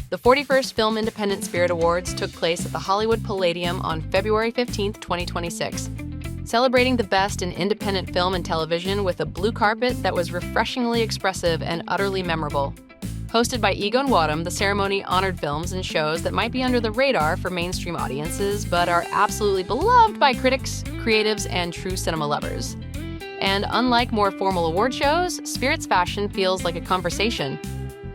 The 41st Film Independent Spirit Awards took place at the Hollywood Palladium on February 15, 2026, celebrating the best in independent film and television with a blue carpet that was refreshingly expressive and utterly memorable. Hosted by Ego and Wadham, the ceremony honored films and shows that might be under the radar for mainstream audiences, but are absolutely beloved by critics, creatives, and true cinema lovers. And unlike more formal award shows, Spirit's fashion feels like a conversation.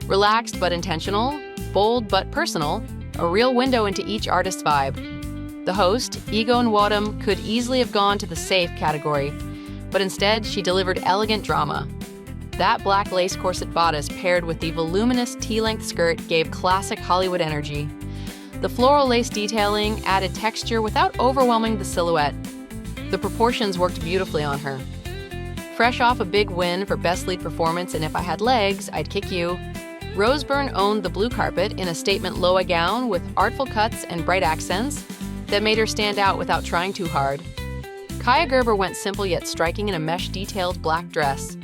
Relaxed but intentional, bold but personal, a real window into each artist's vibe. The host, Ego and Wadham, could easily have gone to the safe category, but instead she delivered elegant drama. That black lace corset bodice paired with the voluminous T-length skirt gave classic Hollywood energy. The floral lace detailing added texture without overwhelming the silhouette. The proportions worked beautifully on her. Fresh off a big win for Best Lead Performance in If I Had Legs, I'd Kick You, Rose Byrne owned the blue carpet in a statement Loa gown with artful cuts and bright accents that made her stand out without trying too hard. Kaia Gerber went simple yet striking in a mesh-detailed black dress.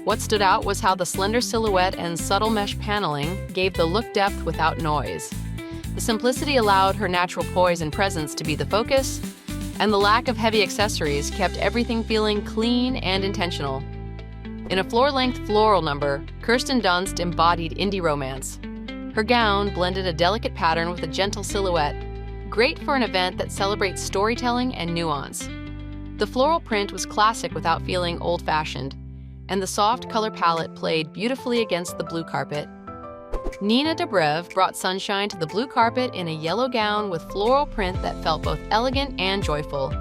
What stood out was how the slender silhouette and subtle mesh paneling gave the look depth without noise. The simplicity allowed her natural poise and presence to be the focus, and the lack of heavy accessories kept everything feeling clean and intentional. In a floor-length floral number, Kirsten Dunst embodied indie romance. Her gown blended a delicate pattern with a gentle silhouette, great for an event that celebrates storytelling and nuance. The floral print was classic without feeling old-fashioned, and the soft color palette played beautifully against the blue carpet. Nina Dobrev brought sunshine to the blue carpet in a yellow gown with floral print that felt both elegant and joyful.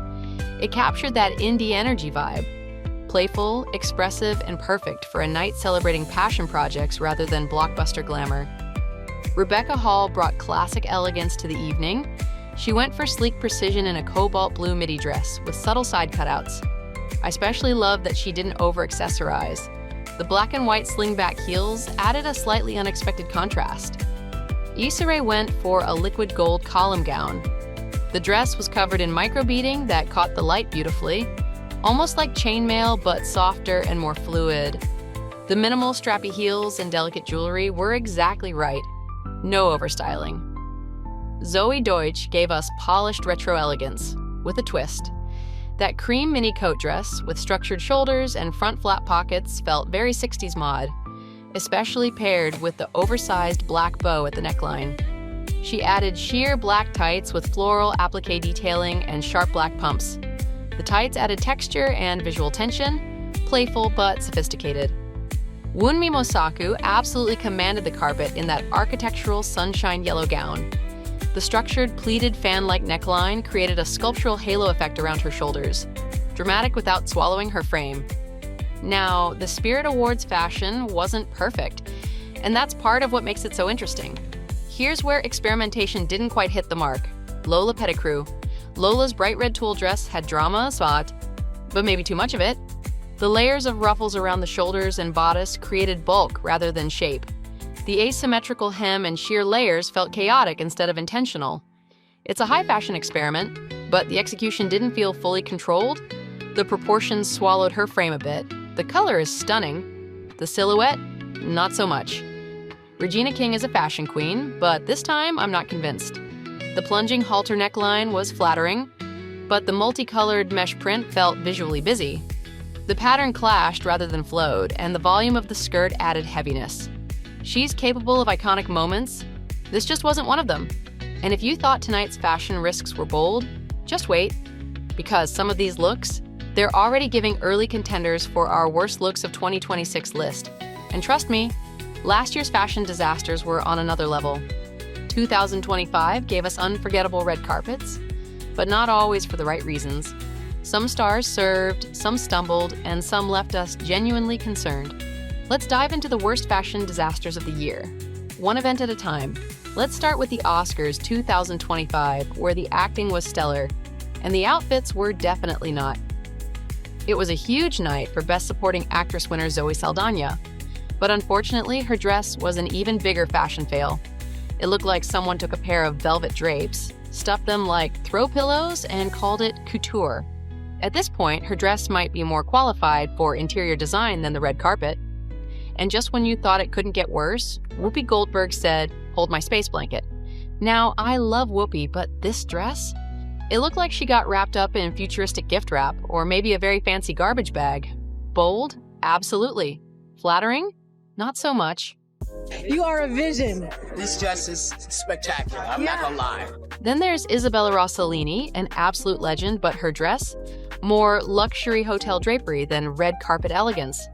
It captured that indie energy vibe. Playful, expressive, and perfect for a night celebrating passion projects rather than blockbuster glamour. Rebecca Hall brought classic elegance to the evening. She went for sleek precision in a cobalt blue midi dress with subtle side cutouts. I especially loved that she didn't over-accessorize. The black and white slingback heels added a slightly unexpected contrast. Issa Rae went for a liquid gold column gown. The dress was covered in micro-beading that caught the light beautifully, almost like chainmail but softer and more fluid. The minimal strappy heels and delicate jewelry were exactly right. No overstyling. Zoe Deutsch gave us polished retro elegance, with a twist. That cream mini coat dress with structured shoulders and front flat pockets felt very 60s mod, especially paired with the oversized black bow at the neckline. She added sheer black tights with floral applique detailing and sharp black pumps. The tights added texture and visual tension, playful but sophisticated. Wunmi Mosaku absolutely commanded the carpet in that architectural sunshine yellow gown. The structured, pleated fan-like neckline created a sculptural halo effect around her shoulders, dramatic without swallowing her frame. Now, the Spirit Awards fashion wasn't perfect, and that's part of what makes it so interesting. Here's where experimentation didn't quite hit the mark. Lola Pettigrew. Lola's bright red tulle dress had drama, but maybe too much of it. The layers of ruffles around the shoulders and bodice created bulk rather than shape. The asymmetrical hem and sheer layers felt chaotic instead of intentional. It's a high fashion experiment, but the execution didn't feel fully controlled. The proportions swallowed her frame a bit. The color is stunning. The silhouette, not so much. Regina King is a fashion queen, but this time I'm not convinced. The plunging halter neckline was flattering, but the multicolored mesh print felt visually busy. The pattern clashed rather than flowed, and the volume of the skirt added heaviness. She's capable of iconic moments. This just wasn't one of them. And if you thought tonight's fashion risks were bold, just wait. Because some of these looks, they're already giving early contenders for our worst looks of 2026 list. And trust me, last year's fashion disasters were on another level. 2025 gave us unforgettable red carpets, but not always for the right reasons. Some stars served, some stumbled, and some left us genuinely concerned. Let's dive into the worst fashion disasters of the year, one event at a time. Let's start with the Oscars 2025, where the acting was stellar, and the outfits were definitely not. It was a huge night for Best Supporting Actress winner Zoe Saldana, but unfortunately her dress was an even bigger fashion fail. It looked like someone took a pair of velvet drapes, stuffed them like throw pillows, and called it couture. At this point, her dress might be more qualified for interior design than the red carpet. And just when you thought it couldn't get worse, Whoopi Goldberg said, "Hold my space blanket." Now, I love Whoopi, but this dress? It looked like she got wrapped up in futuristic gift wrap, or maybe a very fancy garbage bag. Bold? Absolutely. Flattering? Not so much. You are a vision. This dress is spectacular, I'm not gonna lie. Then there's Isabella Rossellini, an absolute legend, but her dress? More luxury hotel drapery than red carpet elegance.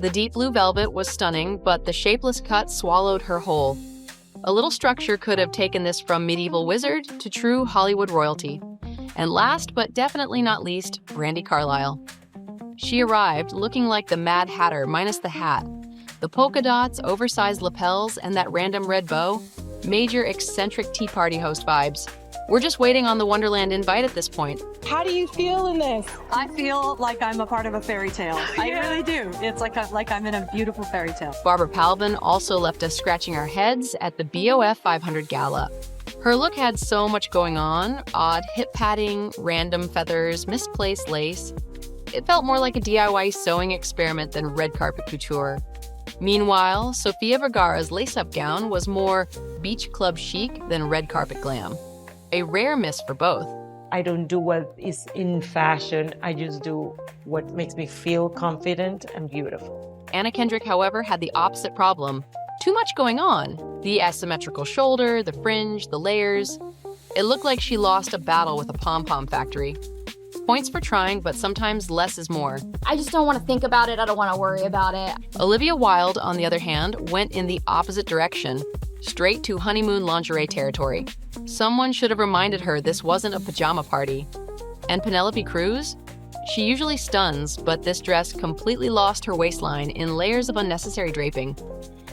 The deep blue velvet was stunning, but the shapeless cut swallowed her whole. A little structure could have taken this from medieval wizard to true Hollywood royalty. And last but definitely not least, Brandi Carlile. She arrived looking like the Mad Hatter minus the hat. The polka dots, oversized lapels, and that random red bow, major eccentric tea party host vibes. We're just waiting on the Wonderland invite at this point. How do you feel in this? I feel like I'm a part of a fairy tale. I really do. It's like I'm in a beautiful fairy tale. Barbara Palvin also left us scratching our heads at the BOF 500 Gala. Her look had so much going on: odd hip padding, random feathers, misplaced lace. It felt more like a DIY sewing experiment than red carpet couture. Meanwhile, Sofia Vergara's lace-up gown was more beach club chic than red carpet glam. A rare miss for both. I don't do what is in fashion. I just do what makes me feel confident and beautiful. Anna Kendrick, however, had the opposite problem. Too much going on. The asymmetrical shoulder, the fringe, the layers. It looked like she lost a battle with a pom-pom factory. Points for trying, but sometimes less is more. I just don't want to think about it. I don't want to worry about it. Olivia Wilde, on the other hand, went in the opposite direction, straight to honeymoon lingerie territory. Someone should have reminded her this wasn't a pajama party. And Penelope Cruz? She usually stuns, but this dress completely lost her waistline in layers of unnecessary draping.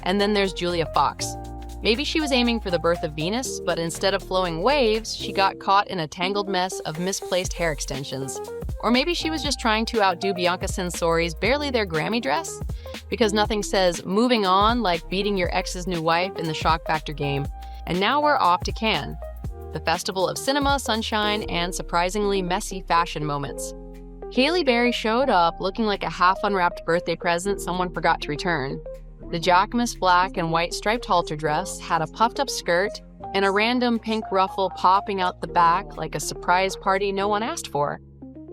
And then there's Julia Fox. Maybe she was aiming for the birth of Venus, but instead of flowing waves, she got caught in a tangled mess of misplaced hair extensions. Or maybe she was just trying to outdo Bianca Censori's barely there Grammy dress? Because nothing says moving on like beating your ex's new wife in the shock factor game. And now we're off to Cannes, the festival of cinema, sunshine, and surprisingly messy fashion moments. Halle Berry showed up looking like a half-unwrapped birthday present someone forgot to return. The Jacquemus black and white striped halter dress had a puffed-up skirt and a random pink ruffle popping out the back like a surprise party no one asked for.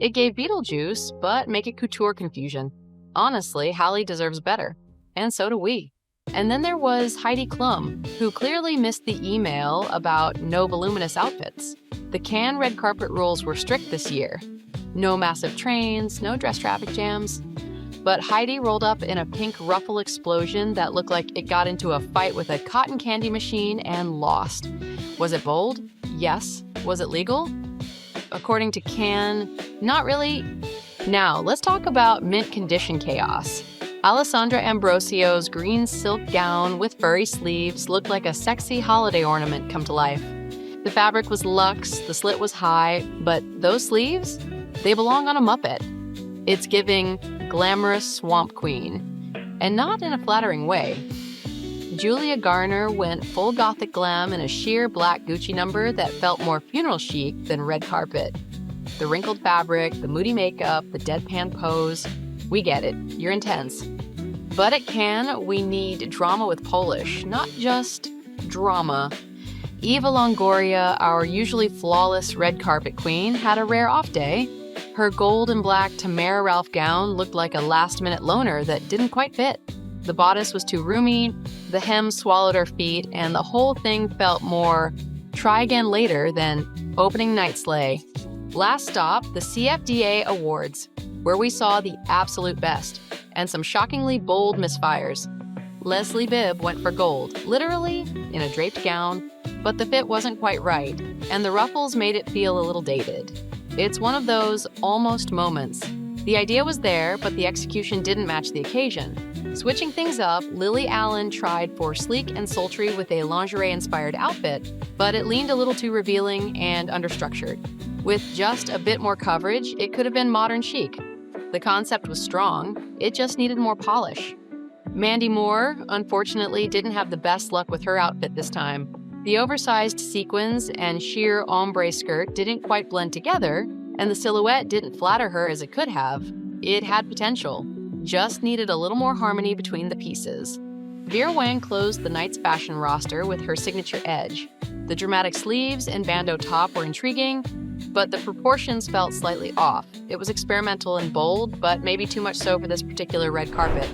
It gave Beetlejuice, but make it couture confusion. Honestly, Halle deserves better. And so do we. And then there was Heidi Klum, who clearly missed the email about no voluminous outfits. The Cannes red carpet rules were strict this year. No massive trains, no dress traffic jams. But Heidi rolled up in a pink ruffle explosion that looked like it got into a fight with a cotton candy machine and lost. Was it bold? Yes. Was it legal? According to Cannes, not really. Now, let's talk about mint condition chaos. Alessandra Ambrosio's green silk gown with furry sleeves looked like a sexy holiday ornament come to life. The fabric was luxe, the slit was high, but those sleeves? They belong on a Muppet. It's giving glamorous swamp queen, and not in a flattering way. Julia Garner went full gothic glam in a sheer black Gucci number that felt more funeral chic than red carpet. The wrinkled fabric, the moody makeup, the deadpan pose. We get it, you're intense. But at Cannes, we need drama with Polish, not just drama. Eva Longoria, our usually flawless red carpet queen, had a rare off day. Her gold and black Tamara Ralph gown looked like a last-minute loaner that didn't quite fit. The bodice was too roomy, the hem swallowed her feet, and the whole thing felt more try again later than opening night sleigh. Last stop, the CFDA Awards, where we saw the absolute best, and some shockingly bold misfires. Leslie Bibb went for gold, literally in a draped gown, but the fit wasn't quite right, and the ruffles made it feel a little dated. It's one of those almost moments. The idea was there, but the execution didn't match the occasion. Switching things up, Lily Allen tried for sleek and sultry with a lingerie-inspired outfit, but it leaned a little too revealing and understructured. With just a bit more coverage, it could have been modern chic. The concept was strong, it just needed more polish. Mandy Moore, unfortunately, didn't have the best luck with her outfit this time. The oversized sequins and sheer ombre skirt didn't quite blend together, and the silhouette didn't flatter her as it could have. It had potential. just needed a little more harmony between the pieces. Vera Wang closed the night's fashion roster with her signature edge. The dramatic sleeves and bandeau top were intriguing, but the proportions felt slightly off. It was experimental and bold, but maybe too much so for this particular red carpet.